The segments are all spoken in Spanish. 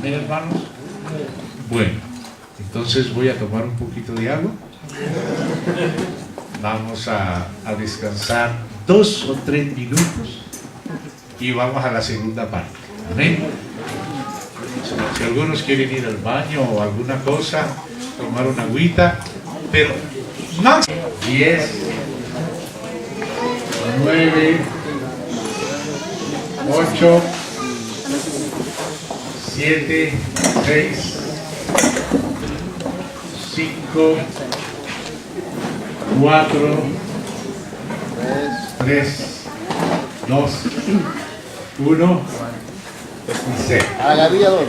Amén, hermanos. Bueno, entonces voy a tomar un poquito de agua. Vamos a descansar 2 o 3 minutos y vamos a la segunda parte. Amén. Si algunos quieren ir al baño o alguna cosa, tomar una agüita, pero más 10, 9, 8, 7, 6, 5, 4, 3, 2, 1 y 0. A la gavilla 2.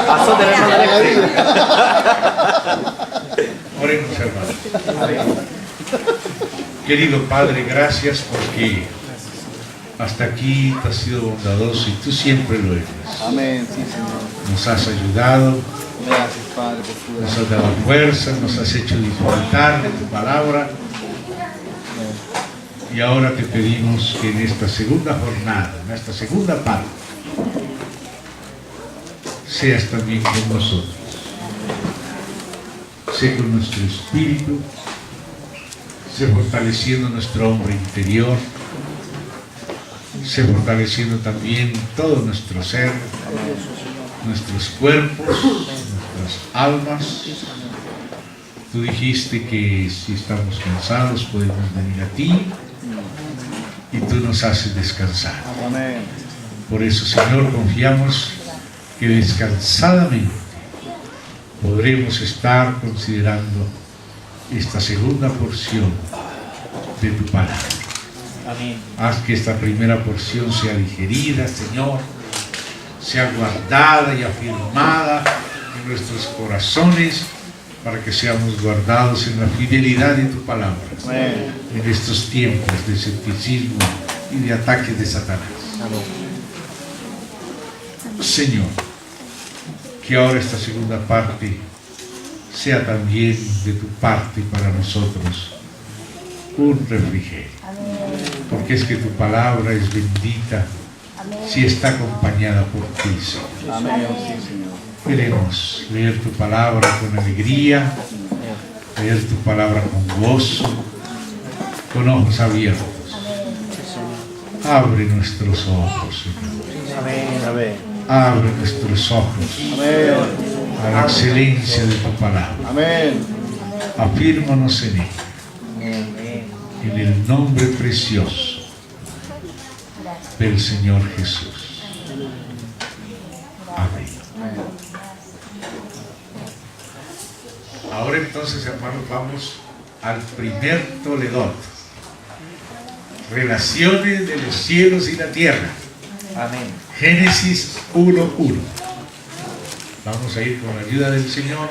Pasó de la gavilla. Oremos, hermanos. Querido Padre, gracias porque hasta aquí te has sido bondadoso y tú siempre lo eres. Amén, sí, Señor. Nos has ayudado, Gracias, Padre, por tu nos has dado fuerza, nos has hecho disfrutar de tu palabra. Y ahora te pedimos que en esta segunda jornada, en esta segunda parte, seas también con nosotros. Sé con nuestro espíritu, sé fortaleciendo nuestro hombre interior, sé fortaleciendo también todo nuestro ser, nuestros cuerpos, nuestras almas. Tú dijiste que si estamos cansados podemos venir a ti y tú nos haces descansar. Amén. Por eso, Señor, confiamos que descansadamente podremos estar considerando esta segunda porción de tu palabra. Amén. Haz que esta primera porción sea digerida, Señor, sea guardada y afirmada en nuestros corazones para que seamos guardados en la fidelidad de tu palabra. Amén. En estos tiempos de escepticismo y de ataques de Satanás. Señor, que ahora esta segunda parte sea también de tu parte para nosotros un refrigerio. Porque es que tu palabra es bendita si está acompañada por ti, Señor. Amén, sí, Señor. Queremos leer tu palabra con alegría, leer tu palabra con gozo, con ojos abiertos. Abre nuestros ojos, Señor. Amén. Amén. Abre nuestros ojos Amén. a la excelencia de tu palabra. Amén. Afírmanos en ella, Amén. en el nombre precioso del Señor Jesús. Amén. Ahora entonces, hermanos, vamos al primer Toledot. Relaciones de los cielos y la tierra. Amén. Génesis 1:1. Vamos a ir con la ayuda del Señor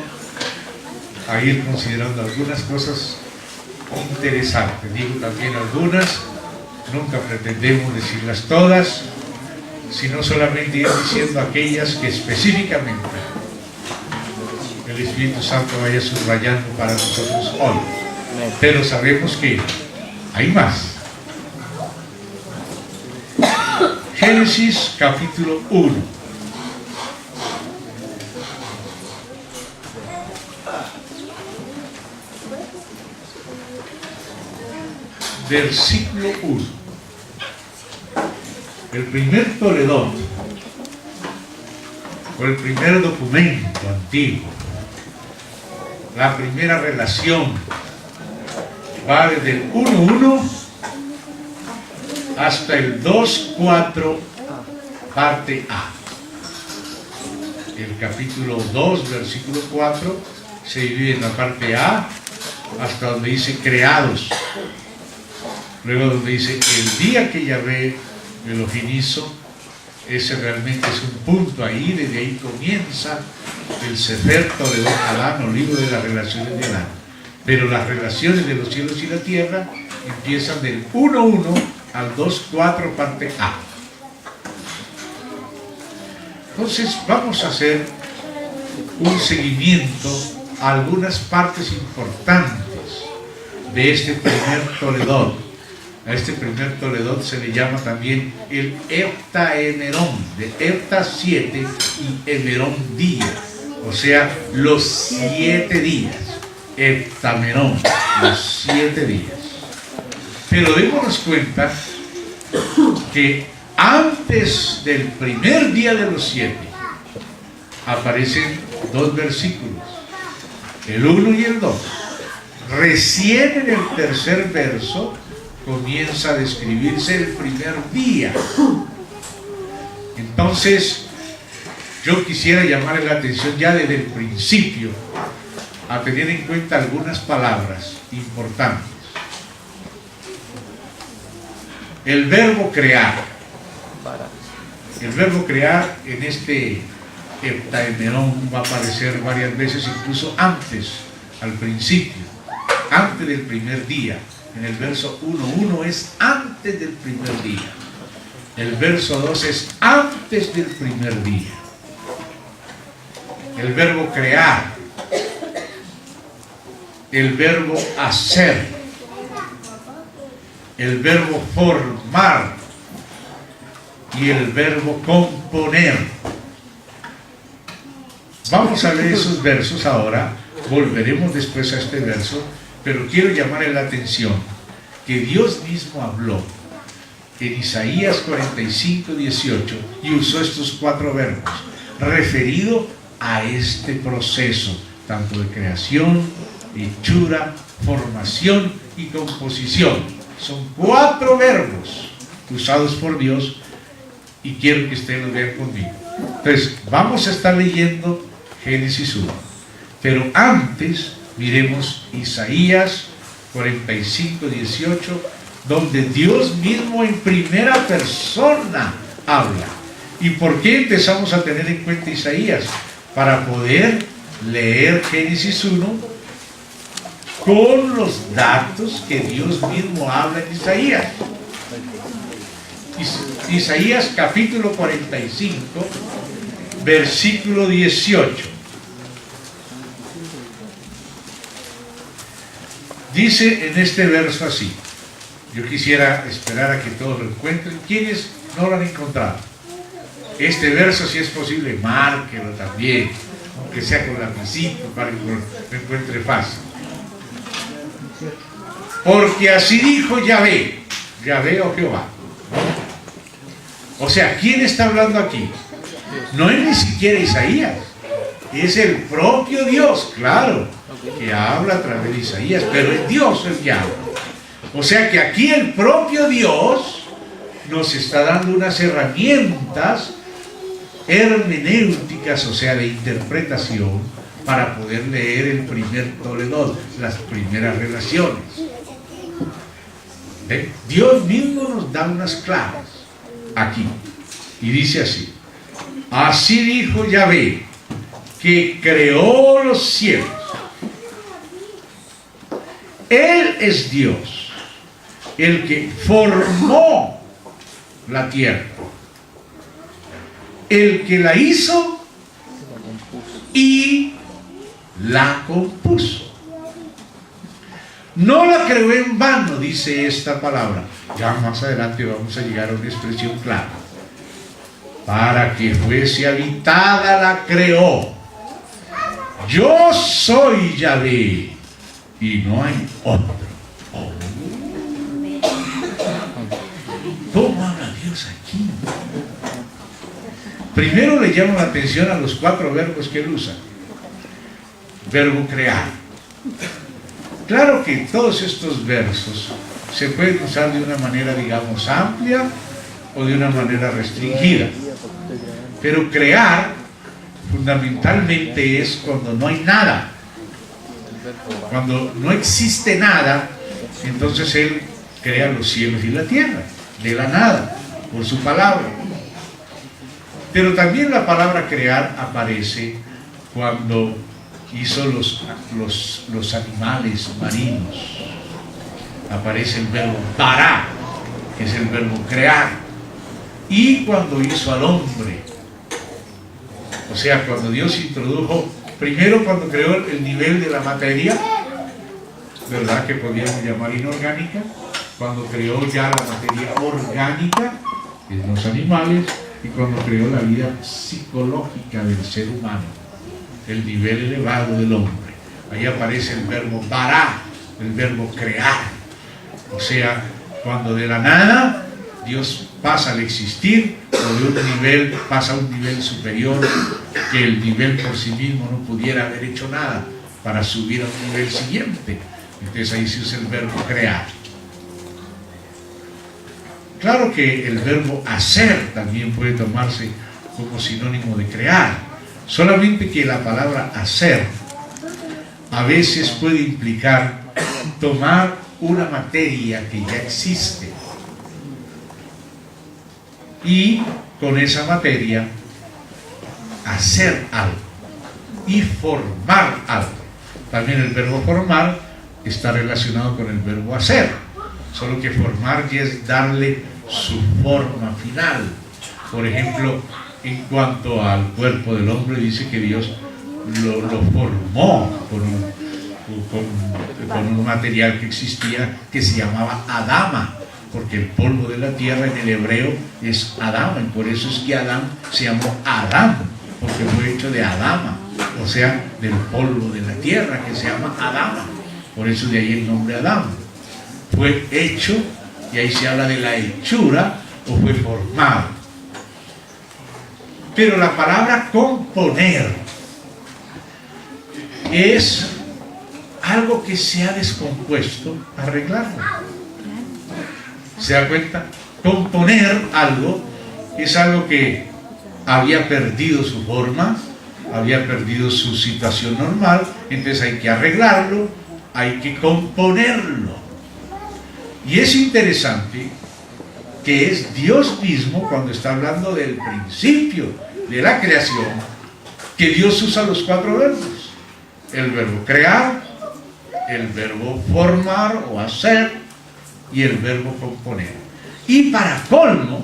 a ir considerando algunas cosas interesantes. Digo también algunas, nunca pretendemos decirlas todas, sino solamente ir diciendo aquellas que específicamente el Espíritu Santo vaya subrayando para nosotros hoy. Pero sabemos que hay más. Génesis capítulo 1. Versículo 1. El primer Toledot, o el primer documento antiguo, la primera relación, va desde el 1:1 hasta el 2:4, parte A. El capítulo 2, versículo 4, se divide en la parte A, hasta donde dice creados. Luego donde dice el día que Yahvé Elohim hizo, ese realmente es un punto ahí, desde ahí comienza el Sefer Toledot Adán, o libro de las relaciones de Adán. Pero las relaciones de los cielos y la tierra empiezan del 1:1 al 2:4, parte A. Entonces vamos a hacer un seguimiento a algunas partes importantes de este primer Toledot. A este primer Toledot se le llama también el Heptaemerón, de Hepta 7 y Emerón día, o sea, los 7 días. Heptamerón, los 7 días. Pero démonos cuenta que antes del primer día de los 7 aparecen 2 versículos, el 1 y el 2. Recién en el tercer verso comienza a describirse el primer día. Entonces, yo quisiera llamarle la atención ya desde el principio a tener en cuenta algunas palabras importantes. El verbo crear. El verbo crear en este Heptaemerón va a aparecer varias veces, incluso antes, al principio, antes del primer día. En el verso 1 es antes del primer día. El verso 2 es antes del primer día. El verbo crear. El verbo hacer. El verbo formar. Y el verbo componer. Vamos a leer esos versos ahora. Volveremos después a este verso. Pero quiero llamarle la atención que Dios mismo habló en Isaías 45, 18 y usó estos 4 verbos referido a este proceso, tanto de creación, hechura, formación y composición. Son 4 verbos usados por Dios y quiero que ustedes los vean conmigo. Entonces, vamos a estar leyendo Génesis 1, pero antes miremos Isaías 45, 18, donde Dios mismo en primera persona habla. ¿Y por qué empezamos a tener en cuenta Isaías? Para poder leer Génesis 1 con los datos que Dios mismo habla en Isaías. Isaías capítulo 45, versículo 18. Dice en este verso así. Yo quisiera esperar a que todos lo encuentren. ¿Quiénes no lo han encontrado? Este verso, si es posible, márquelo también, aunque sea con lapicito, para que lo encuentre fácil. Porque así dijo Yahvé, Yahvé o Jehová. O sea, ¿quién está hablando aquí? No es ni siquiera Isaías, es el propio Dios, claro, que habla a través de Isaías, pero es Dios el que habla. O sea que aquí el propio Dios nos está dando unas herramientas hermenéuticas, o sea, de interpretación, para poder leer el primer Toledot, las primeras relaciones. ¿Ven? Dios mismo nos da unas claves aquí, y dice así: así dijo Yahvé, que creó los cielos. Él es Dios, el que formó la tierra, el que la hizo y la compuso. No la creó en vano, dice esta palabra. Ya más adelante vamos a llegar a una expresión clara. Para que fuese habitada la creó. Yo soy Yahvé y no hay otro. Oh. ¿Cómo habla Dios aquí? Primero le llamo la atención a los 4 verbos que él usa. Verbo crear. Claro que todos estos versos se pueden usar de una manera, digamos, amplia o de una manera restringida. Pero crear fundamentalmente es cuando no hay nada. Cuando no existe nada, entonces Él crea los cielos y la tierra, de la nada, por su palabra. Pero también la palabra crear aparece cuando hizo los animales marinos. Aparece el verbo bara, que es el verbo crear. Y cuando hizo al hombre, o sea, cuando Dios introdujo, primero cuando creó el nivel de la materia, ¿verdad?, que podríamos llamar inorgánica, cuando creó ya la materia orgánica, que es los animales, y cuando creó la vida psicológica del ser humano, el nivel elevado del hombre. Ahí aparece el verbo bara, el verbo crear. O sea, cuando de la nada Dios pasa al existir, o de un nivel pasa a un nivel superior, que el nivel por sí mismo no pudiera haber hecho nada para subir a un nivel siguiente. Entonces ahí se usa el verbo crear. Claro que el verbo hacer también puede tomarse como sinónimo de crear, solamente que la palabra hacer a veces puede implicar tomar una materia que ya existe y con esa materia hacer algo y formar algo. También el verbo formar está relacionado con el verbo hacer, solo que formar ya es darle su forma final. Por ejemplo, en cuanto al cuerpo del hombre, dice que Dios lo formó con un material que existía que se llamaba Adama, porque el polvo de la tierra en el hebreo es Adama, y por eso es que Adán se llamó Adán, porque fue hecho de Adama, o sea, del polvo de la tierra, que se llama Adama. Por eso de ahí el nombre Adán. Fue hecho, y ahí se habla de la hechura, o fue formado. Pero la palabra componer es algo que se ha descompuesto, arreglarlo. ¿Se da cuenta? Componer algo es algo que había perdido su forma, había perdido su situación normal, entonces hay que arreglarlo, hay que componerlo. Y es interesante que es Dios mismo, cuando está hablando del principio de la creación, que Dios usa los 4 verbos: el verbo crear, el verbo formar o hacer y el verbo componer. Y para colmo,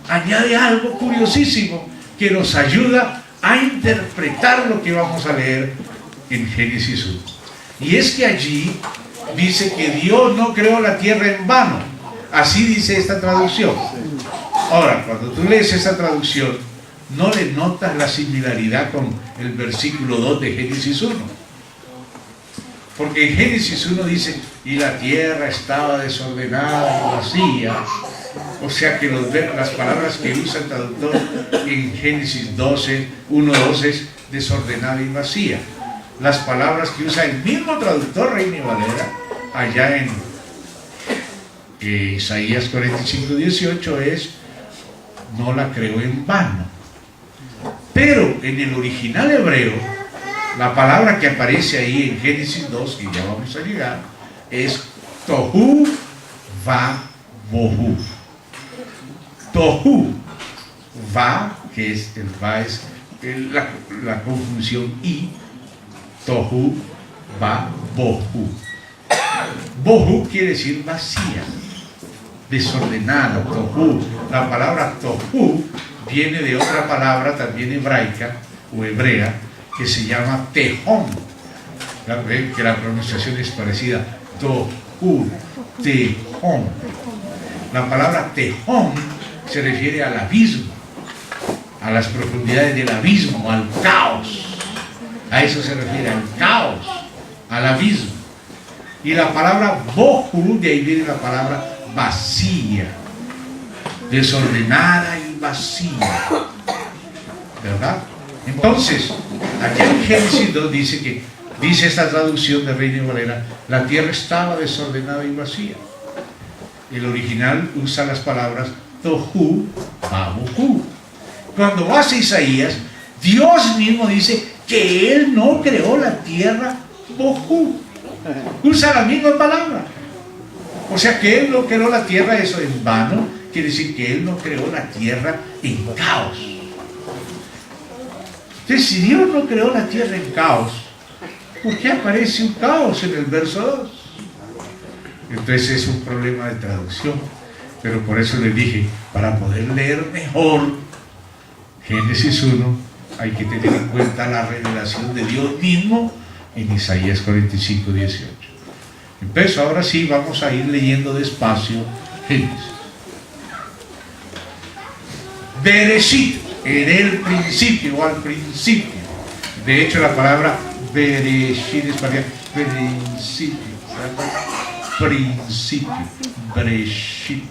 añade algo curiosísimo que nos ayuda a interpretar lo que vamos a leer en Génesis 1. Y es que allí dice que Dios no creó la tierra en vano. Así dice esta traducción. Ahora, cuando tú lees esta traducción, no le notas la similaridad con el versículo 2 de Génesis 1. Porque en Génesis 1 dice, y la tierra estaba desordenada y vacía. O sea que las palabras que usa el traductor en Génesis 1:12 es desordenada y vacía. Las palabras que usa el mismo traductor, Reina y Valera, allá en Isaías 45:18 es, no la creó en vano. Pero en el original hebreo, la palabra que aparece ahí en Génesis 2, que ya vamos a llegar, es tohu va bohu. Tohu va, que es el va es la conjunción y, tohu va bohu. Bohu quiere decir vacía, desordenada, tohu. La palabra tohu viene de otra palabra también hebraica o hebrea que se llama tehom. Ven que la pronunciación es parecida, tohu, tehom. La palabra tehom se refiere al abismo, a las profundidades del abismo, al caos. A eso se refiere, al caos, al abismo. Y la palabra bohu, de ahí viene la palabra vacía, desordenada y vacía, ¿verdad? Entonces, aquí en Génesis 2 dice esta traducción de Reina y Valera, la tierra estaba desordenada y vacía. El original usa las palabras tohu babohu. Cuando vas a Isaías, Dios mismo dice que Él no creó la tierra bohu. Usa la misma palabra. O sea que Él no creó la tierra, eso en vano, quiere decir que Él no creó la tierra en caos. Entonces, si Dios no creó la tierra en caos, ¿por qué aparece un caos en el verso 2? Entonces es un problema de traducción. Pero por eso les dije, para poder leer mejor Génesis 1, hay que tener en cuenta la revelación de Dios mismo en Isaías 45:18. Entonces ahora sí vamos a ir leyendo despacio Génesis. Bereshit, en el principio o al principio. De hecho la palabra Bereshit es para principio, principio, Bereshit.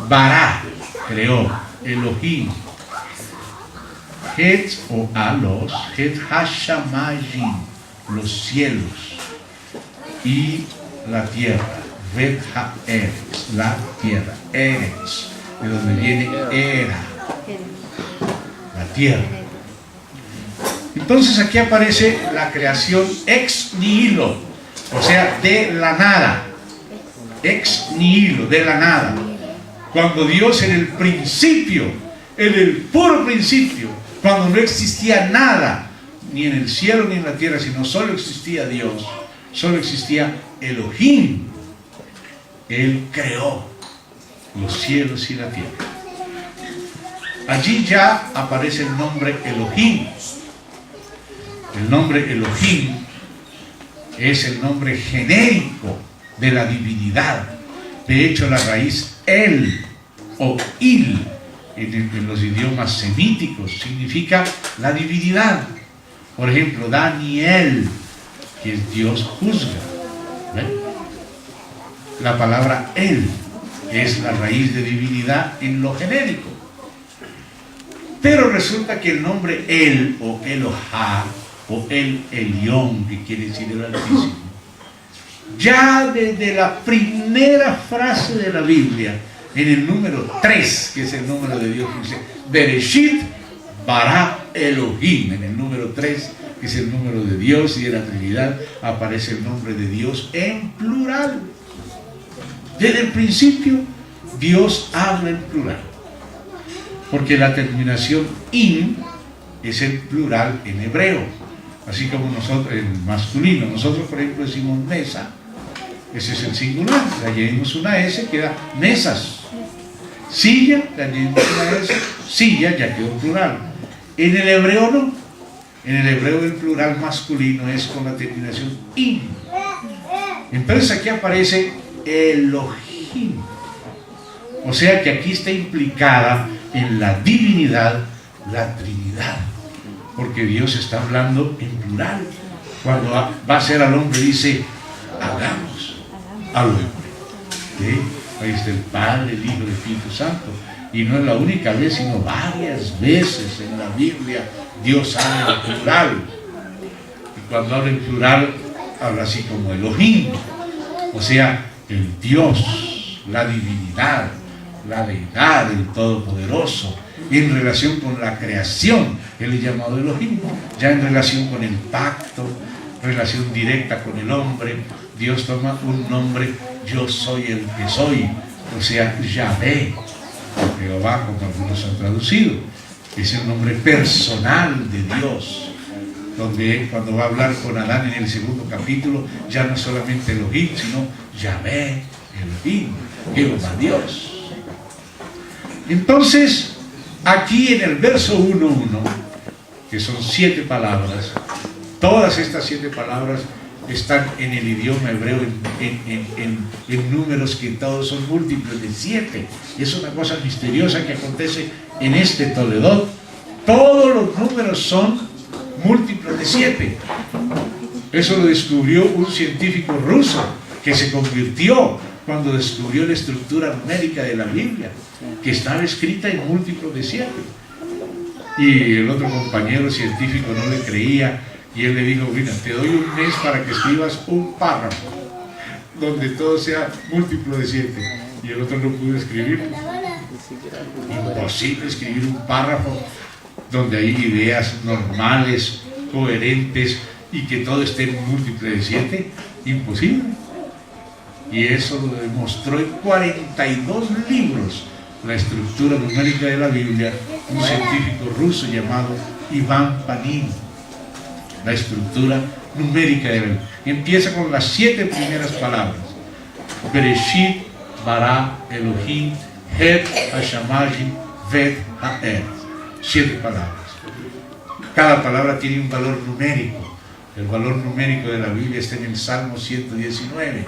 Bará, creó, Elohim. Het o a los, Het Hashamayim, los cielos y la tierra. Bet Haaretz, la tierra. Eretz, de donde viene Era, la tierra. Entonces aquí aparece la creación ex nihilo, o sea, de la nada. Ex nihilo, de la nada. Cuando Dios en el principio, en el puro principio, cuando no existía nada, ni en el cielo ni en la tierra, sino solo existía Dios, solo existía Elohim. Él creó los cielos y la tierra. Allí ya aparece el nombre Elohim. El nombre Elohim es el nombre genérico de la divinidad. De hecho, la raíz El o Il en los idiomas semíticos significa la divinidad. Por ejemplo, Daniel, que es Dios juzga. ¿Ven? La palabra El es la raíz de divinidad en lo genérico. Pero resulta que el nombre El o Elohá o El Elión, que quiere decir el Altísimo, ya desde la primera frase de la Biblia, en el número 3, que es el número de Dios, dice Bereshit bara Elohim. En el número 3, que es el número de Dios y de la Trinidad, aparece el nombre de Dios en plural. Desde el principio Dios habla en plural, porque la terminación in es el plural en hebreo, así como nosotros en masculino. Nosotros, por ejemplo, decimos mesa, ese es el singular, le añadimos una S, queda mesas. Silla, le añadimos una S, silla, ya quedó plural. En el hebreo no, en el hebreo el plural masculino es con la terminación in. Entonces aquí aparece Elohim, o sea que aquí está implicada en la divinidad la Trinidad, porque Dios está hablando en plural. Cuando va a hacer al hombre dice hagamos al hombre. ¿Sí? Ahí está el Padre, el Hijo y el Espíritu Santo, y no es la única vez, sino varias veces en la Biblia Dios habla en plural. Y cuando habla en plural habla así como Elohim, o sea, el Dios, la divinidad, la deidad, el Todopoderoso, en relación con la creación. Él es llamado Elohim. Ya en relación con el pacto, relación directa con el hombre, Dios toma un nombre: yo soy el que soy, o sea, Yahvé, Jehová, como algunos han traducido. Es el nombre personal de Dios, donde cuando va a hablar con Adán en el segundo capítulo, ya no solamente Elohim, sino Yahvé, Elohim, Jehová Dios. Entonces, aquí en el verso 1.1, que son 7 palabras, todas estas 7 palabras están en el idioma hebreo en números que todos son múltiplos de 7. Es una cosa misteriosa que acontece en este Toledot. Todos los números son múltiplos de 7. Eso lo descubrió un científico ruso que se convirtió cuando descubrió la estructura numérica de la Biblia, que estaba escrita en múltiplos de 7. Y el otro compañero científico no le creía, y él le dijo: mira, te doy un mes para que escribas un párrafo donde todo sea múltiplo de 7. Y el otro no pudo escribir. Imposible escribir un párrafo donde hay ideas normales, coherentes, y que todo esté en múltiple de 7. Imposible. Y eso lo demostró en 42 libros la estructura numérica de la Biblia un científico ruso llamado Iván Panin. La estructura numérica de la Biblia empieza con las 7 primeras palabras: Bereshit bara Elohim Het Hashamayim Vet Haaretz. 7 palabras. Cada palabra tiene un valor numérico. El valor numérico de la Biblia está en el Salmo 119.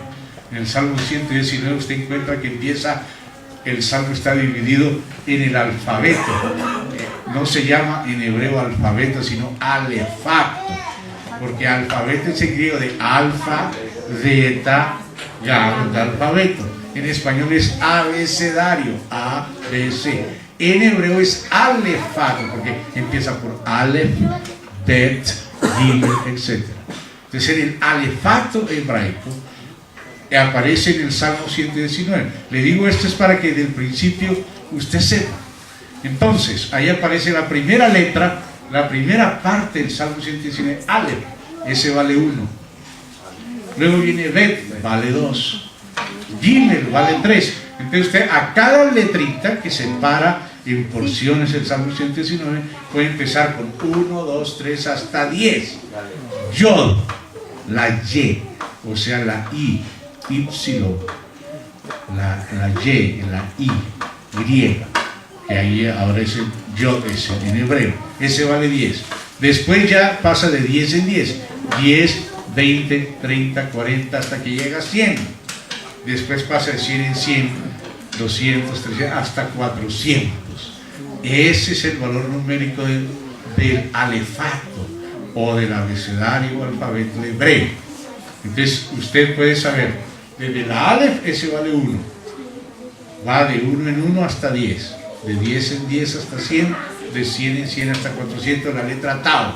En el Salmo 119 usted encuentra que el Salmo está dividido en el alfabeto. No se llama en hebreo alfabeto, sino alefato. Porque alfabeto es el griego de alfa, beta, gamma, alfabeto. En español es abecedario, A, B, C. En hebreo es alefato, porque empieza por alef, bet, gimel, etc. Entonces en el alefato hebraico aparece en el Salmo 119. Le digo esto es para que desde el principio usted sepa. Entonces, ahí aparece la primera letra, la primera parte del Salmo 119, Aleph, ese vale 1. Luego viene Bet, vale 2. Gimel, vale 3. Entonces usted a cada letrita que separa en porciones el Salmo 119 puede empezar con 1, 2, 3 hasta 10. Yod, la Y, o sea la I, Y, la Y, la I, griega, que ahí ahora es el Yod, es en hebreo, ese vale 10. Después ya pasa de 10 en 10, 10, 20, 30, 40, hasta que llega a 100. Después pasa de 100 en 100, 200, 300, hasta 400. Ese es el valor numérico del alefato o del abecedario o alfabeto hebreo. Entonces usted puede saber, desde la Aleph ese vale 1, va de 1 en 1 hasta 10, de 10 en 10 hasta 100, de 100 en 100 hasta 400, la letra Tau.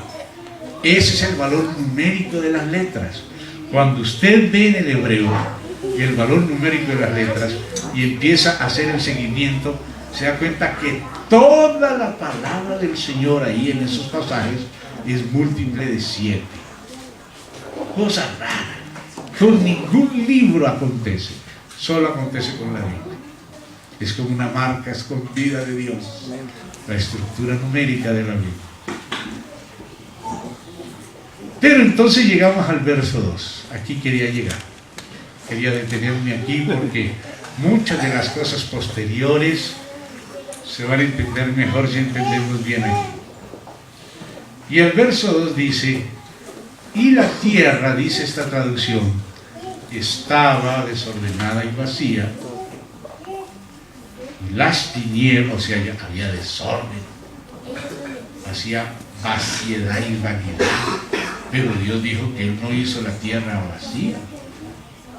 Ese es el valor numérico de las letras. Cuando usted ve en el hebreo el valor numérico de las letras y empieza a hacer el seguimiento, se da cuenta que toda la palabra del Señor ahí en esos pasajes es múltiple de 7. Cosa rara. Con ningún libro acontece, solo acontece con la Biblia. Es como una marca escondida de Dios, la estructura numérica de la Biblia. Pero entonces llegamos al verso 2. Aquí quería llegar. Quería detenerme aquí porque muchas de las cosas posteriores se van a entender mejor si entendemos bien aquí. Y el verso 2 dice: y la tierra, dice esta traducción, estaba desordenada y vacía, y las tinieblas, o sea, había desorden, hacía vaciedad y vanidad. Pero Dios dijo que Él no hizo la tierra vacía,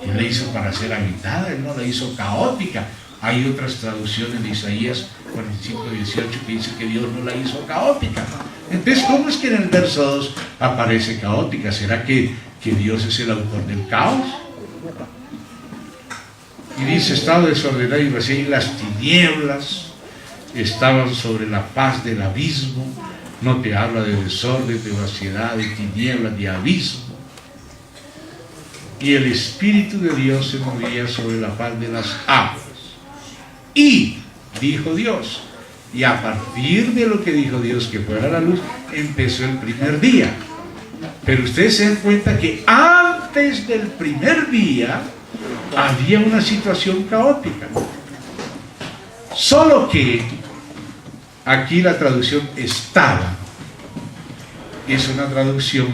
Él la hizo para ser habitada, Él no la hizo caótica. Hay otras traducciones de Isaías 45:18 que dice que Dios no la hizo caótica. Entonces, ¿cómo es que en el verso 2 aparece caótica? ¿Será que Dios es el autor del caos? Y dice: estaba desordenada y vacía, y las tinieblas estaban sobre la faz del abismo. No te habla de desorden, de vaciedad, de tinieblas, de abismo. Y el Espíritu de Dios se movía sobre la faz de las aguas. Y dijo Dios, y a partir de lo que dijo Dios que fuera la luz, empezó el primer día. Pero ustedes se dan cuenta que antes del primer día había una situación caótica. Solo que aquí la traducción estaba es una traducción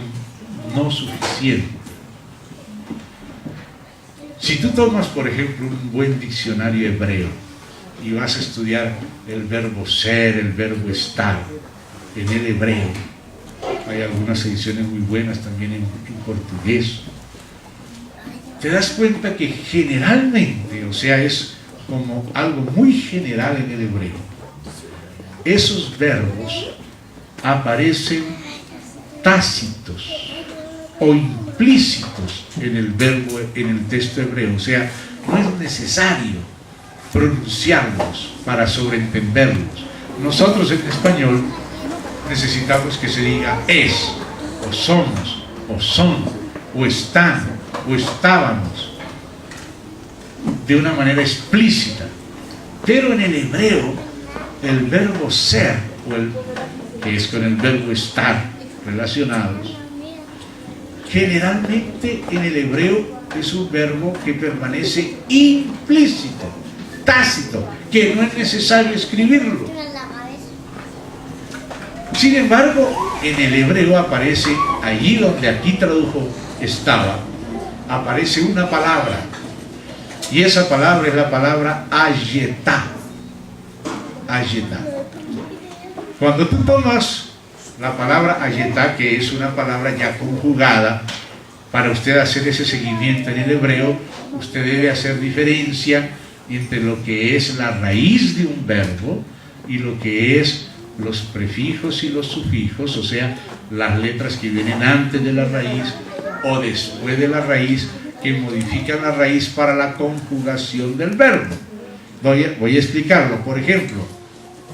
no suficiente. Si tú tomas, por ejemplo, un buen diccionario hebreo y vas a estudiar el verbo ser, el verbo estar en el hebreo, hay algunas ediciones muy buenas también en portugués, te das cuenta que generalmente, o sea, es como algo muy general en el hebreo, esos verbos aparecen tácitos o implícitos en el verbo, en el texto hebreo. O sea, no es necesario pronunciarlos para sobreentenderlos. Nosotros en español necesitamos que se diga es, o somos, o son, o están, o estábamos, de una manera explícita. Pero en el hebreo, el verbo ser, que es con el verbo estar relacionados, generalmente en el hebreo es un verbo que permanece implícito, tácito, que no es necesario escribirlo. Sin embargo, en el hebreo aparece, allí donde aquí tradujo estaba, aparece una palabra. Y esa palabra es la palabra ayetá. Ayetá. Cuando tú tomas la palabra ayetá, que es una palabra ya conjugada, para usted hacer ese seguimiento en el hebreo, usted debe hacer diferencia entre lo que es la raíz de un verbo y lo que es los prefijos y los sufijos, o sea, las letras que vienen antes de la raíz o después de la raíz, que modifican la raíz para la conjugación del verbo. Voy a explicarlo. Por ejemplo,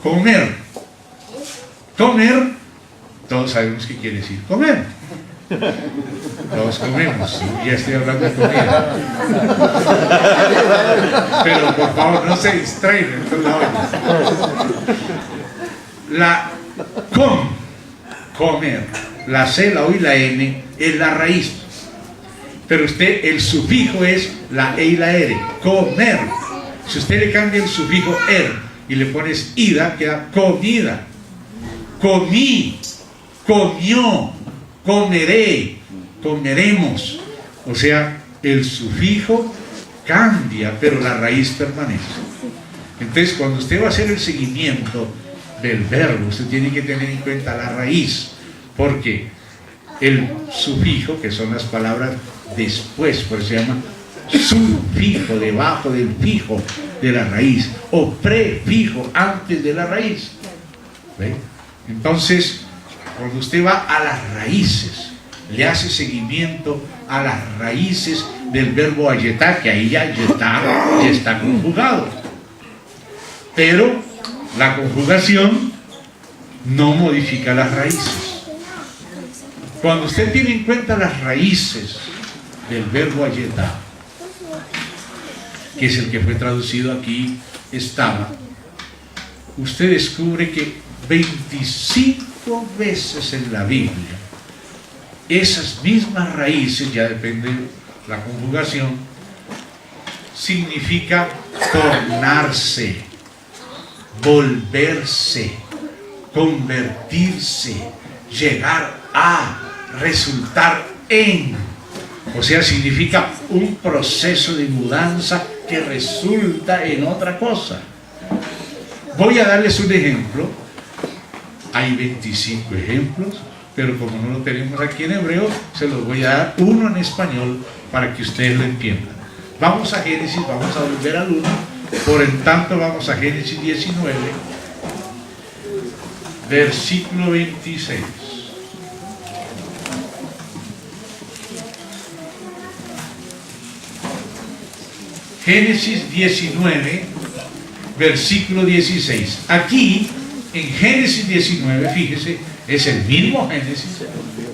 comer. Comer, todos sabemos qué quiere decir comer. Todos comemos, ya estoy hablando de comida. Pero por favor no se distraigan. La comer, la C, la O y la N es la raíz. Pero usted, el sufijo es la E y la R, comer. Si usted le cambia el sufijo er y le pones ida, queda comida. Comí, comió, comeré, comeremos. O sea, el sufijo cambia, pero la raíz permanece. Entonces, cuando usted va a hacer el seguimiento del verbo, usted tiene que tener en cuenta la raíz, porque el sufijo, que son las palabras después, por eso se llama sufijo, debajo del fijo de la raíz, o prefijo, antes de la raíz. ¿Ve? Entonces, cuando usted va a las raíces, le hace seguimiento a las raíces del verbo ayetá, que ahí ya está conjugado. Pero la conjugación no modifica las raíces. Cuando usted tiene en cuenta las raíces del verbo ayetá, que es el que fue traducido aquí, estaba, usted descubre que 25 veces en la Biblia esas mismas raíces, ya depende de la conjugación, significa tornarse, volverse, convertirse, llegar a, resultar en. O sea, significa un proceso de mudanza que resulta en otra cosa. Voy a darles un ejemplo. Hay 25 ejemplos, pero como no lo tenemos aquí en hebreo, se los voy a dar uno en español para que ustedes lo entiendan. Vamos a Génesis, vamos a volver al 1. Por en tanto vamos a Génesis 19, versículo 26. Génesis 19, versículo 16. Aquí, en Génesis 19, fíjese, es el mismo Génesis,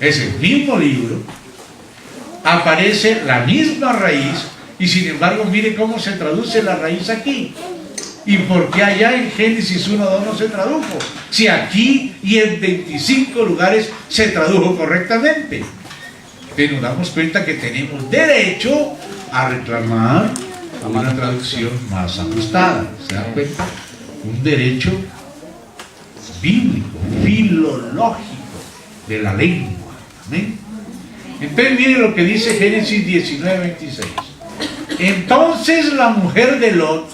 es el mismo libro, aparece la misma raíz, y sin embargo, mire cómo se traduce la raíz aquí. ¿Y por qué allá en Génesis 1:2 no se tradujo? Si aquí y en 25 lugares se tradujo correctamente. Pero nos damos cuenta que tenemos derecho a reclamar una traducción más ajustada. ¿Se dan cuenta? Un derecho bíblico, filológico de la lengua. ¿Amén? Entonces mire lo que dice Génesis 19:26. Entonces la mujer de Lot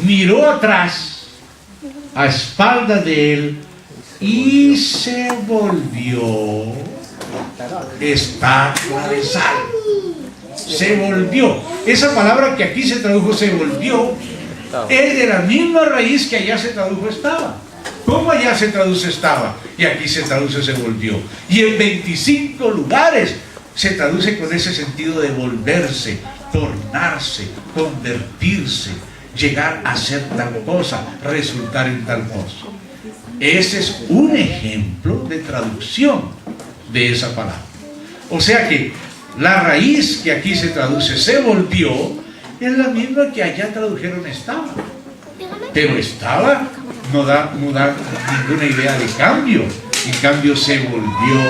miró atrás a espaldas de él y se volvió estatua de sal. Se volvió. Esa palabra que aquí se tradujo se volvió es de la misma raíz que allá se tradujo estaba. ¿Cómo allá se traduce estaba? Y aquí se traduce se volvió. Y en 25 lugares se traduce con ese sentido de volverse, tornarse, convertirse, llegar a ser tal cosa, resultar en tal cosa. Ese es un ejemplo de traducción de esa palabra. O sea que la raíz que aquí se traduce se volvió es la misma que allá tradujeron estaba. Pero estaba no da ninguna idea de cambio. En cambio se volvió,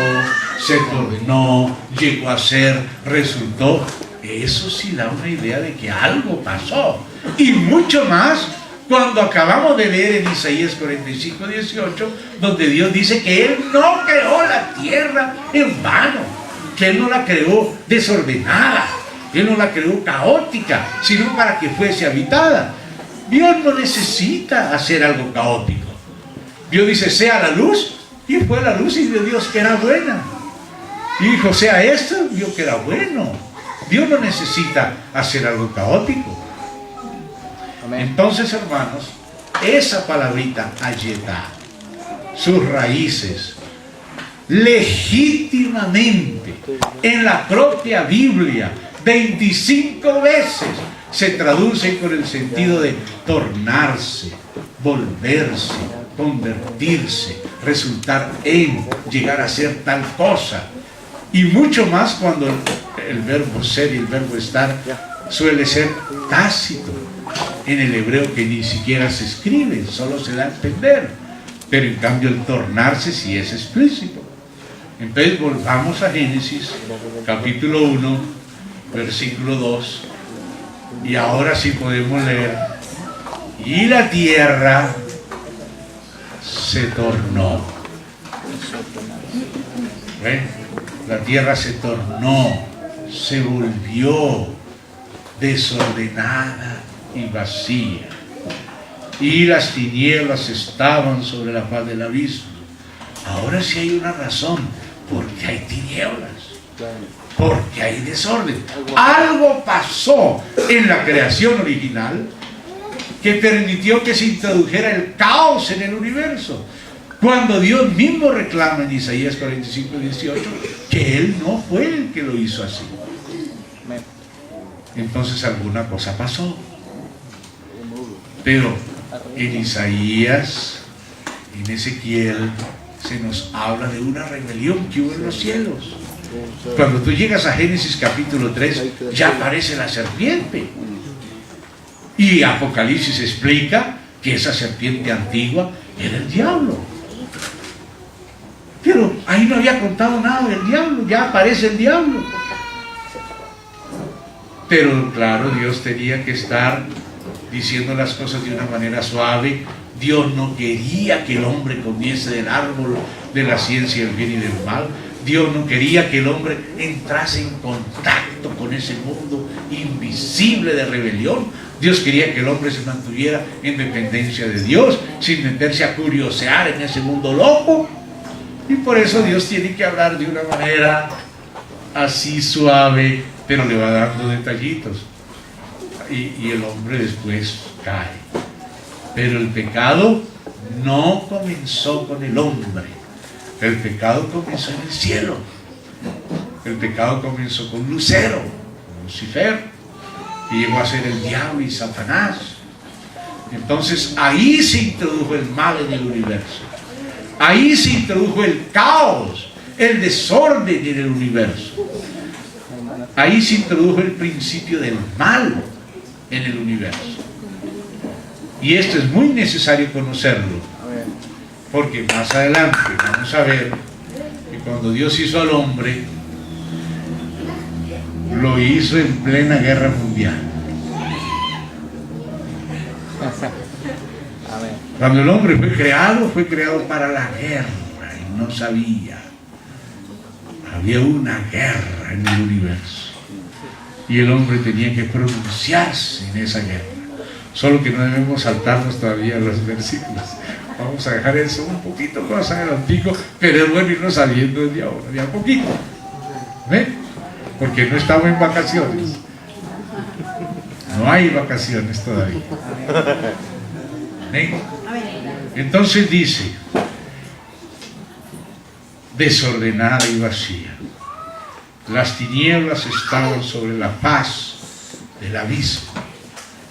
se tornó, llegó a ser, resultó. Eso sí da una idea de que algo pasó. Y mucho más Cuando acabamos de leer en Isaías 45, 18, donde Dios dice que Él no creó la tierra en vano, que Él no la creó desordenada, Él no la creó caótica, sino para que fuese habitada. Dios no necesita hacer algo caótico. Dios dice, sea la luz, y fue la luz y vio Dios que era buena. Y dijo, sea esto, vio que era bueno. Dios no necesita hacer algo caótico. Entonces, hermanos, esa palabrita ayetá, sus raíces, legítimamente, en la propia Biblia, 25 veces, se traduce con el sentido de tornarse, volverse, convertirse, resultar en, llegar a ser tal cosa. Y mucho más cuando el verbo ser y el verbo estar suele ser tácito en el hebreo, que ni siquiera se escribe, solo se da a entender. Pero en cambio el tornarse sí es explícito. Entonces volvamos a Génesis capítulo 1 versículo 2, y ahora sí podemos leer: y la tierra se tornó. ¿Ven? La tierra se tornó, se volvió desordenada y vacía, y las tinieblas estaban sobre la faz del abismo. Ahora sí hay una razón, porque hay tinieblas, porque hay desorden. Algo pasó en la creación original que permitió que se introdujera el caos en el universo, cuando Dios mismo reclama en Isaías 45, 18 que Él no fue el que lo hizo así. Entonces alguna cosa pasó. Pero en Isaías, en Ezequiel, se nos habla de una rebelión que hubo en los cielos. Cuando tú llegas a Génesis capítulo 3, ya aparece la serpiente. Y Apocalipsis explica que esa serpiente antigua era el diablo. Pero ahí no había contado nada del diablo, ya aparece el diablo. Pero claro, Dios tenía que estar diciendo las cosas de una manera suave. Dios no quería que el hombre comiese del árbol de la ciencia del bien y del mal. Dios no quería que el hombre entrase en contacto con ese mundo invisible de rebelión. Dios quería que el hombre se mantuviera en dependencia de Dios, sin meterse a curiosear en ese mundo loco. Y por eso Dios tiene que hablar de una manera así suave, pero le va dando detallitos. Y el hombre después cae. Pero el pecado no comenzó con el hombre. El pecado comenzó en el cielo. El pecado comenzó con Lucero, con Lucifer, que llegó a ser el diablo y Satanás. Entonces ahí se introdujo el mal en el universo. Ahí se introdujo el caos, el desorden en el universo. Ahí se introdujo el principio del mal en el universo. Y esto es muy necesario conocerlo, porque más adelante vamos a ver que cuando Dios hizo al hombre, lo hizo en plena guerra mundial. Cuando el hombre fue creado para la guerra, y no sabía. Había una guerra en el universo, y el hombre tenía que pronunciarse en esa guerra. Solo que no debemos saltarnos todavía los versículos. Vamos a dejar eso un poquito más adelantico, pero es bueno irnos saliendo de ahora, de a poquito. ¿Ven? Porque no estamos en vacaciones. No hay vacaciones todavía. ¿Ven? Entonces dice: desordenada y vacía. Las tinieblas estaban sobre la faz del abismo.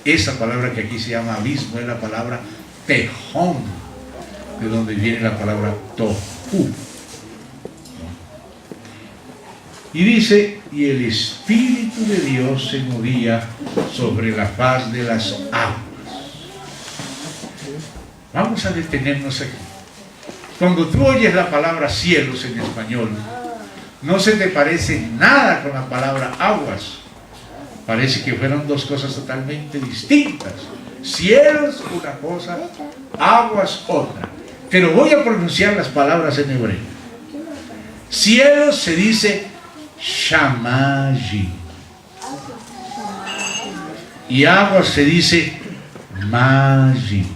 Esa palabra que aquí se llama abismo es la palabra tejón, de donde viene la palabra tohu. Y dice: y el Espíritu de Dios se movía sobre la faz de las aguas. Vamos a detenernos aquí. Cuando tú oyes la palabra cielos en español, no se te parece nada con la palabra aguas. Parece que fueron dos cosas totalmente distintas. Cielos, una cosa, aguas, otra. Pero voy a pronunciar las palabras en hebreo. Cielos se dice Shamayim. Y aguas se dice Mayim.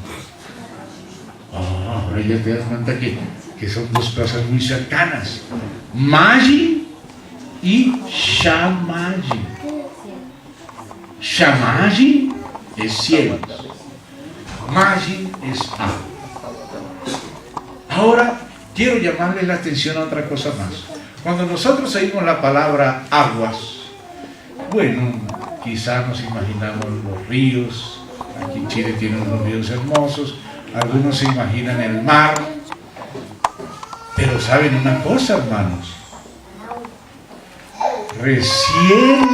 Oh, ahora ya te das cuenta que son dos cosas muy cercanas. Mayim y Shamayim. Shamayim es cielos. Mayim es agua. Ahora quiero llamarle la atención a otra cosa más. Cuando nosotros oímos la palabra aguas, bueno, quizás nos imaginamos los ríos. Aquí en Chile tienen unos ríos hermosos. Algunos se imaginan el mar. Pero ¿saben una cosa, hermanos? Recién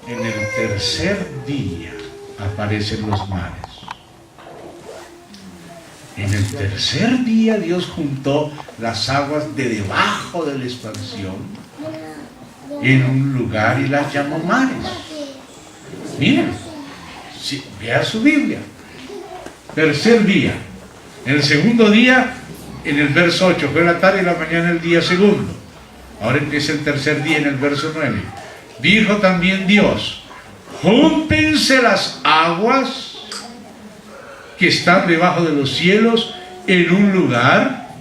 en el tercer día aparecen los mares. En el tercer día Dios juntó las aguas de debajo de la expansión en un lugar y las llamó mares. Miren, vea su Biblia. Tercer día. En el segundo día, en el verso 8, fue la tarde y la mañana el día segundo. Ahora empieza el tercer día en el verso 9. Dijo también Dios: júntense las aguas que están debajo de los cielos en un lugar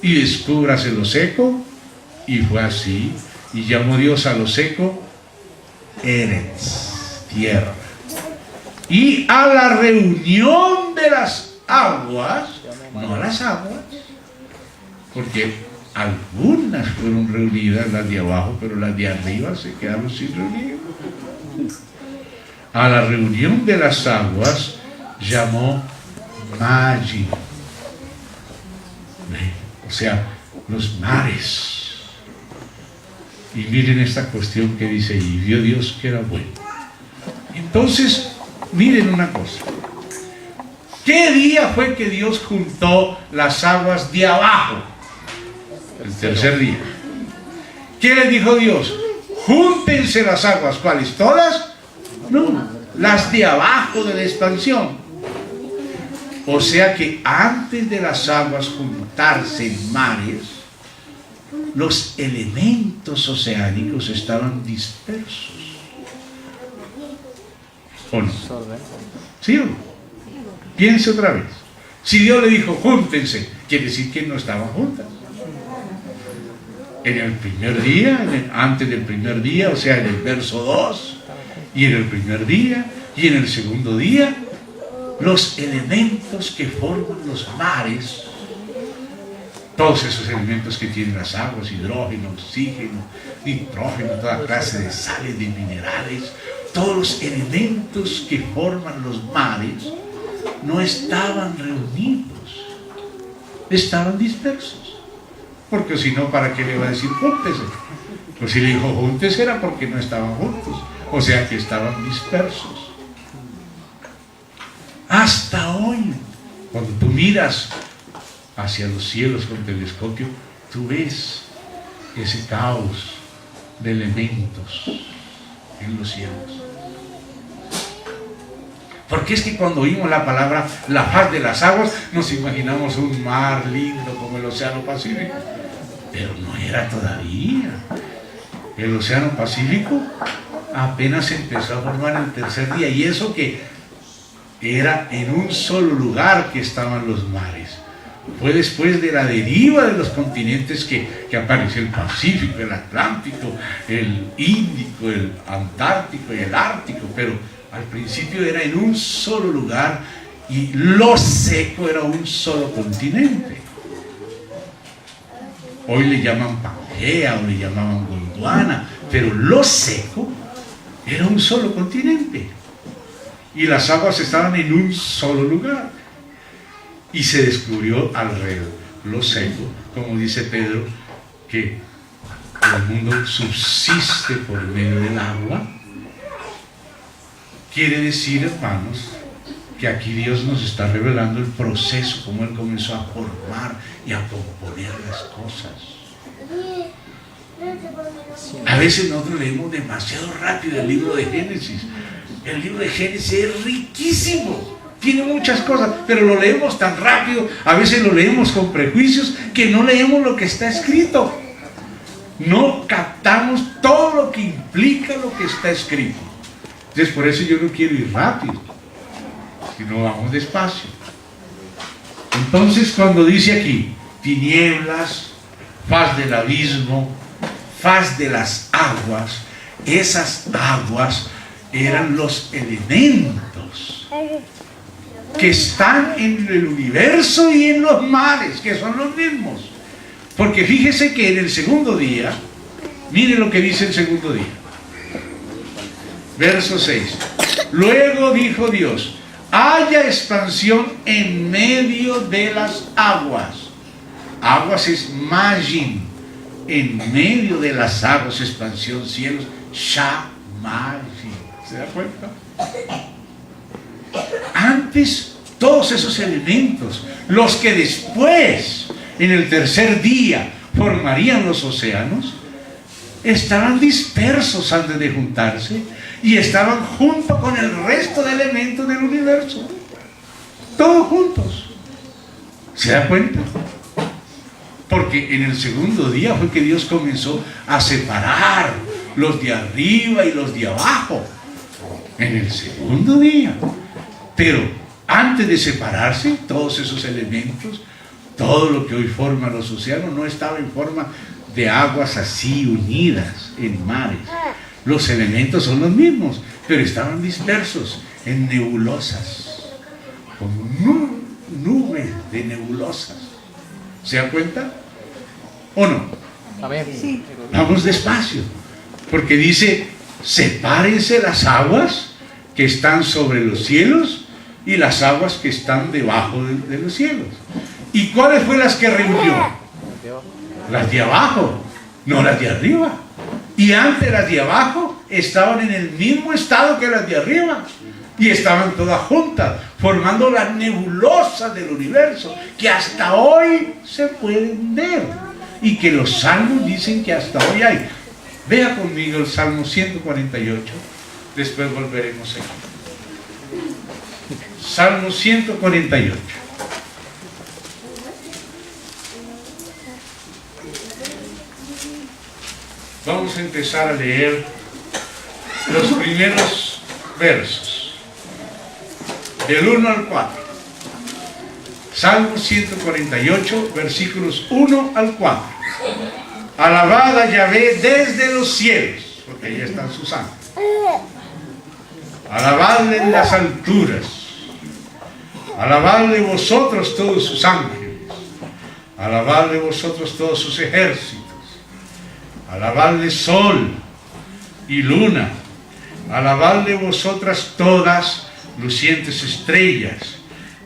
y descúbrase lo seco. Y fue así. Y llamó Dios a lo seco Eretz, tierra. Y a la reunión de las aguas, no las aguas, porque algunas fueron reunidas, las de abajo, pero las de arriba se quedaron sin reunir. A la reunión de las aguas llamó Mayim, o sea, los mares. Y miren esta cuestión que dice: y vio Dios que era bueno. Entonces, miren una cosa. ¿Qué día fue que Dios juntó las aguas de abajo? El tercer día. ¿Qué le dijo Dios? Júntense las aguas. ¿Cuáles? ¿Todas? No, las de abajo de la expansión. O sea que antes de las aguas juntarse en mares, los elementos oceánicos estaban dispersos. ¿O no? ¿Sí o no? Piense otra vez. Si Dios le dijo júntense, quiere decir que no estaban juntas. En el primer día, antes del primer día, o sea, en el verso 2, y en el primer día, y en el segundo día, los elementos que forman los mares, todos esos elementos que tienen las aguas, hidrógeno, oxígeno, nitrógeno, toda clase de sales, de minerales, todos los elementos que forman los mares no estaban reunidos, estaban dispersos. Porque si no, ¿para qué le va a decir júntese? Pues si le dijo júntese era porque no estaban juntos, o sea que estaban dispersos. Hasta hoy, cuando tú miras hacia los cielos con telescopio, tú ves ese caos de elementos en los cielos. Porque es que cuando oímos la palabra la faz de las aguas, nos imaginamos un mar lindo como el Océano Pacífico. Pero no era todavía. El Océano Pacífico apenas empezó a formar el tercer día. Y eso que era en un solo lugar que estaban los mares. Fue después de la deriva de los continentes que apareció el Pacífico, el Atlántico, el Índico, el Antártico y el Ártico. Pero al principio era en un solo lugar y lo seco era un solo continente. Hoy le llaman Pangea o le llamaban Gondwana, pero lo seco era un solo continente. Y las aguas estaban en un solo lugar. Y se descubrió alrededor lo seco, como dice Pedro, que el mundo subsiste por medio del agua. Quiere decir, hermanos, que aquí Dios nos está revelando el proceso, como Él comenzó a formar y a componer las cosas. A veces nosotros leemos demasiado rápido el libro de Génesis. El libro de Génesis es riquísimo, tiene muchas cosas, pero lo leemos tan rápido, a veces lo leemos con prejuicios, que no leemos lo que está escrito. No captamos todo lo que implica lo que está escrito. Entonces por eso yo no quiero ir rápido, sino vamos despacio. Entonces cuando dice aquí, tinieblas, faz del abismo, faz de las aguas, esas aguas eran los elementos que están en el universo y en los mares, que son los mismos. Porque fíjese que en el segundo día, mire lo que dice el segundo día. Verso 6. Luego dijo Dios, haya expansión en medio de las aguas. Aguas es magin. En medio de las aguas, expansión, cielos, shamagin. ¿Se da cuenta? Antes, todos esos elementos, los que después, en el tercer día, formarían los océanos, estaban dispersos antes de juntarse y estaban junto con el resto de elementos del universo. Todos juntos. ¿Se da cuenta? Porque en el segundo día fue que Dios comenzó a separar los de arriba y los de abajo. En el segundo día. Pero antes de separarse, todos esos elementos, todo lo que hoy forma los océanos, no estaba en forma de aguas así unidas en mares. Los elementos son los mismos, pero estaban dispersos en nebulosas, como nubes de nebulosas. ¿Se da cuenta? ¿O no? Amén. Sí. Vamos despacio, porque dice, sepárense las aguas que están sobre los cielos y las aguas que están debajo de los cielos. ¿Y cuáles fueron las que reunió? Las de abajo, no las de arriba. Y antes las de abajo estaban en el mismo estado que las de arriba. Y estaban todas juntas, formando las nebulosas del universo, que hasta hoy se pueden ver. Y que los salmos dicen que hasta hoy hay. Vea conmigo el Salmo 148, después volveremos aquí. Salmo 148. Vamos a empezar a leer los primeros versos, del 1 al 4. Salmo 148, versículos 1 al 4. Alabad a Yahvé desde los cielos, porque ahí están sus ángeles. Alabadle en las alturas. Alabadle vosotros todos sus ángeles. Alabadle vosotros todos sus ejércitos. Alabadle sol y luna. Alabadle vosotras todas lucientes estrellas.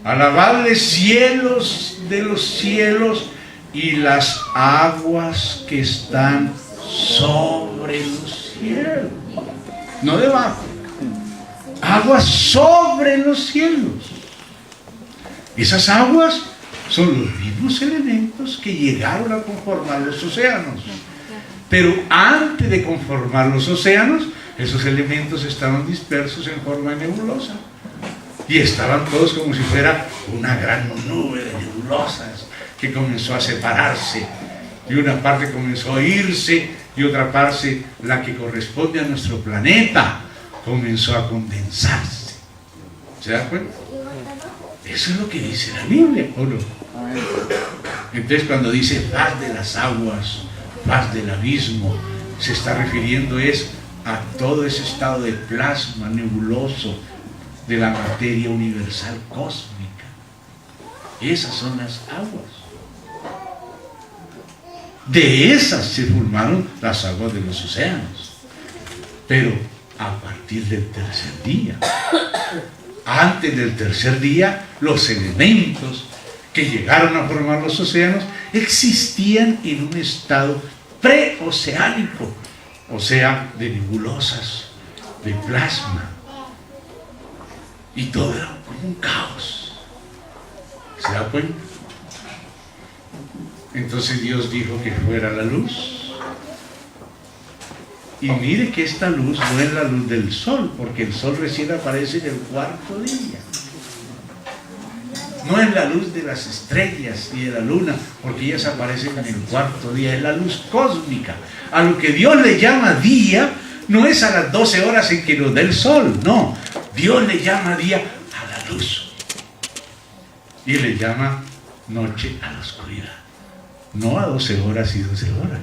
Alabadle cielos de los cielos y las aguas que están sobre los cielos. No debajo. Aguas sobre los cielos. Esas aguas son los mismos elementos que llegaron a conformar los océanos. Pero antes de conformar los océanos, esos elementos estaban dispersos en forma nebulosa. Y estaban todos como si fuera una gran nube de nebulosas que comenzó a separarse. Y una parte comenzó a irse y otra parte, la que corresponde a nuestro planeta, comenzó a condensarse. ¿Se da cuenta? Eso es lo que dice la Biblia, ¿o no? Entonces cuando dice faz de las aguas, faz del abismo, se está refiriendo a todo ese estado de plasma nebuloso de la materia universal cósmica. Esas son las aguas. De esas se formaron las aguas de los océanos. Pero a partir del tercer día, antes del tercer día, los elementos que llegaron a formar los océanos existían en un estado preoceánico, o sea, de nebulosas, de plasma. Y todo era como un caos. ¿Se da cuenta? Entonces Dios dijo que fuera la luz. Y mire que esta luz no es la luz del sol, porque el sol recién aparece en el cuarto día. No es la luz de las estrellas ni de la luna, porque ellas aparecen en el cuarto día. Es la luz cósmica. A lo que Dios le llama día, no es a las 12 horas en que nos da el sol, no. Dios le llama día a la luz. Y le llama noche a la oscuridad. No a 12 horas y 12 horas.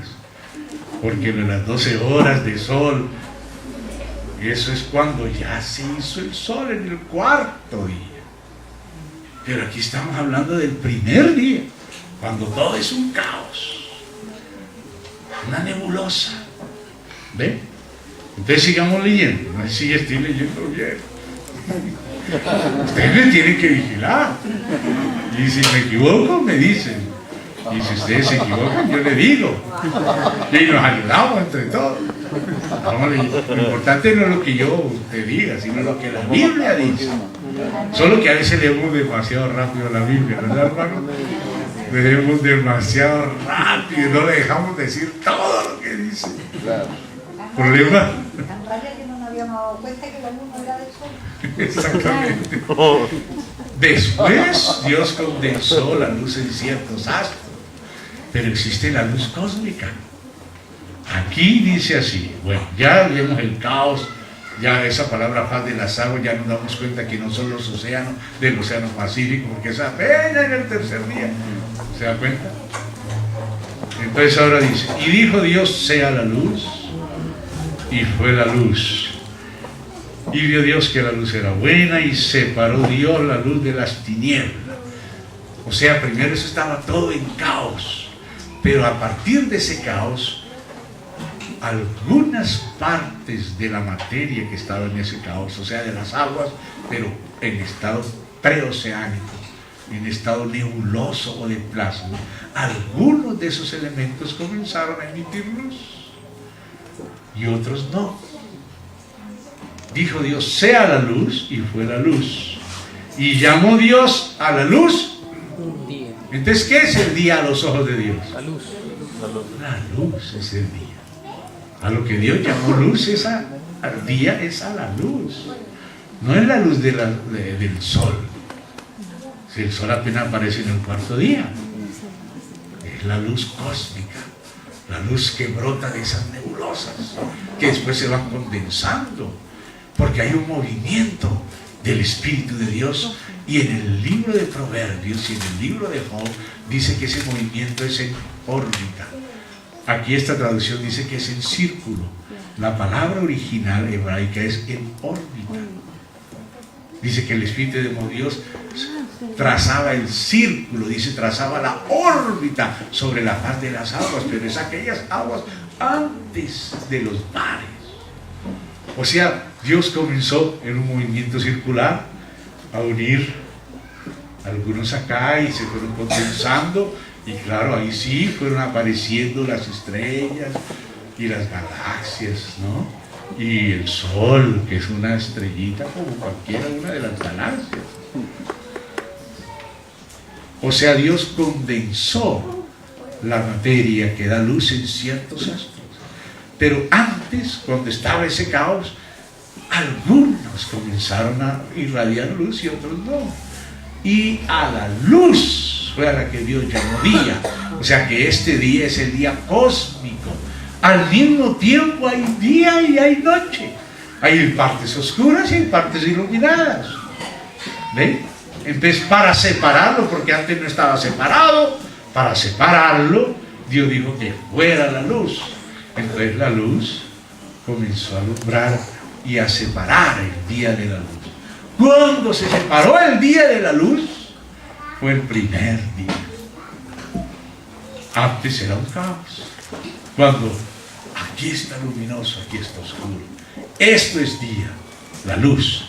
Porque en las 12 horas de sol, eso es cuando ya se hizo el sol en el cuarto día. Pero aquí estamos hablando del primer día, cuando todo es un caos, una nebulosa. ¿Ven? Entonces sigamos leyendo. No sé si estoy leyendo bien. Ustedes me tienen que vigilar. Y si me equivoco, me dicen. Y si ustedes se equivocan, yo le digo. Y nos ayudamos entre todos. Lo importante no es lo que yo te diga, sino lo que la Biblia dice. Solo que a veces leemos demasiado rápido la Biblia, ¿verdad, hermano? Leemos demasiado rápido y no le dejamos decir todo lo que dice. Claro. ¿Problema? Tan rabia que no nos habíamos dado cuenta que la luna era del sol. Exactamente. Después Dios condensó la luz en ciertos astros, pero existe la luz cósmica. Aquí dice así, bueno, ya vemos el caos, ya esa palabra faz de las aguas, ya nos damos cuenta que no son los océanos del océano Pacífico, porque es apenas en el tercer día. ¿Se da cuenta? Entonces ahora dice, y dijo Dios, sea la luz, y fue la luz. Y vio Dios que la luz era buena, y separó Dios la luz de las tinieblas. O sea, primero eso estaba todo en caos, pero a partir de ese caos, algunas partes de la materia que estaba en ese caos, o sea, de las aguas, pero en estado preoceánico, en estado nebuloso o de plasma, algunos de esos elementos comenzaron a emitir luz y otros no. Dijo Dios, sea la luz, y fue la luz. Y llamó Dios a la luz. Entonces, ¿qué es el día a los ojos de Dios? La luz. La luz es el día. A lo que Dios llamó luz es al día, es a la luz. No es la luz del sol. Si el sol apenas aparece en el cuarto día. Es la luz cósmica. La luz que brota de esas nebulosas, que después se van condensando. Porque hay un movimiento del Espíritu de Dios. Y en el libro de Proverbios y en el libro de Job dice que ese movimiento es en órbita. Aquí esta traducción dice que es en círculo. La palabra original hebraica es en órbita. Dice que el Espíritu de Dios trazaba el círculo, dice trazaba la órbita sobre la faz de las aguas, pero es aquellas aguas antes de los mares. O sea, Dios comenzó en un movimiento circular a unir algunos acá y se fueron condensando. Y claro, ahí sí fueron apareciendo las estrellas y las galaxias, ¿no? Y el sol, que es una estrellita como cualquiera una de las galaxias. O sea, Dios condensó la materia que da luz en ciertos astros. Pero antes, cuando estaba ese caos, algunos comenzaron a irradiar luz y otros no. Y a la luz fue a la que Dios llamó día. O sea que este día es el día cósmico. Al mismo tiempo hay día y hay noche. Hay partes oscuras y hay partes iluminadas. ¿Ven? Entonces, para separarlo, porque antes no estaba separado, para separarlo, Dios dijo que fuera la luz. Entonces la luz comenzó a alumbrar y a separar el día de la luz. Cuando se separó el día de la luz, fue el primer día. Antes era un caos. Cuando aquí está luminoso, aquí está oscuro. Esto es día, la luz.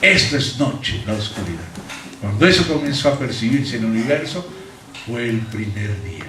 Esto es noche, la oscuridad. Cuando eso comenzó a percibirse en el universo, fue el primer día.